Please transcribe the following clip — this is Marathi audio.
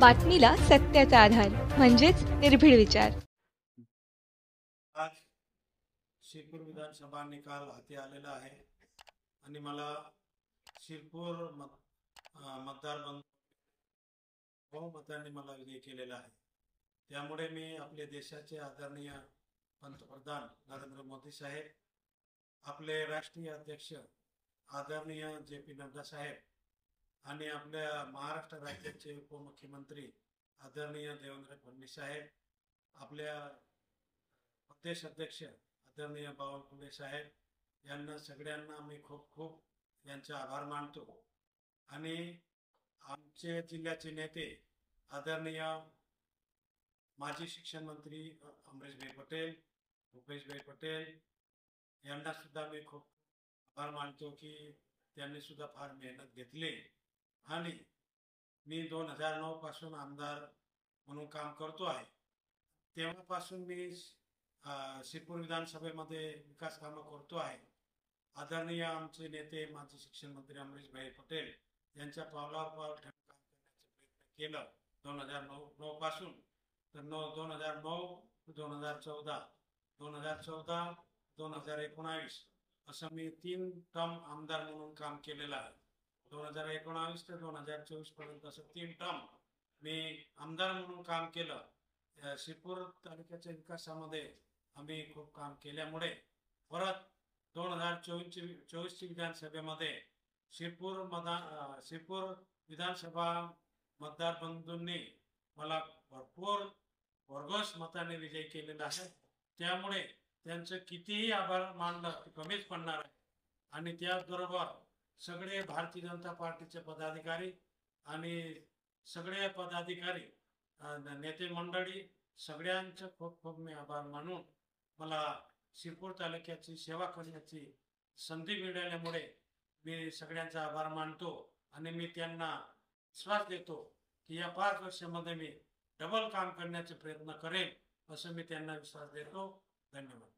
बातमीला सत्याचा आधार म्हणजेच निर्भीड विचार. आज शिरपूर विधानसभा निकाल हाती आलेला आहे आणि मला शिरपूर मतदार बहुमताने मला विजयी केलेला आहे. त्यामुळे मी आपले देशाचे आदरणीय पंतप्रधान नरेंद्र मोदी साहेब, आपले राष्ट्रीय अध्यक्ष आदरणीय जे.पी. नड्डा साहेब आणि आपल्या महाराष्ट्र राज्याचे उपमुख्यमंत्री आदरणीय देवेंद्र फडणवीस साहेब, आपल्या प्रदेश अध्यक्ष आदरणीय बावनकुळे साहेब यांना सगळ्यांना मी खूप खूप यांचे आभार मानतो. आणि आमचे जिल्ह्याचे नेते आदरणीय माजी शिक्षण मंत्री अमरीशभाई पटेल, भूपेशभाई पटेल यांना सुद्धा मी खूप आभार मानतो की त्यांनी सुद्धा फार मेहनत घेतली. आणि मी 2009 पासून आमदार म्हणून काम करतो आहे. तेव्हापासून मी शिरपूर विधानसभेमध्ये विकास कामं करतो आहे. आदरणीय आमचे नेते माजी शिक्षण मंत्री अमरीशभाई पटेल यांच्या पावलावर पाऊल ठेवून काम करण्याचा प्रयत्न केलं 2009 पासून. तर 2009, 2014, 2019 असं मी 3 टर्म आमदार म्हणून काम केलेलं आहे. 2019 ते 2024 पर्यंत असं 3 टर्म मी आमदार म्हणून काम केलं. शिरपूर तालुक्याच्या विकासामध्ये आम्ही खूप काम केल्यामुळे परत 2024 विधानसभेमध्ये शिरपूर विधानसभा मतदार बंधूंनी मला भरपूर भरघोस मताने विजयी केलेला आहे. त्यामुळे त्यांचं कितीही आभार मानलं ते कमीच पडणार आहे. आणि त्याचबरोबर सगळे भारतीय जनता पार्टीचे पदाधिकारी आणि सगळे पदाधिकारी नेते मंडळी सगळ्यांचं खूप खूप मी आभार मानून मला शिरपूर तालुक्याची सेवा करण्याची संधी मिळाल्यामुळे मी सगळ्यांचा आभार मानतो. आणि मी त्यांना विश्वास देतो की या 5 वर्षामध्ये मी डबल काम करण्याचे प्रयत्न करेन, असं मी त्यांना विश्वास देतो. धन्यवाद.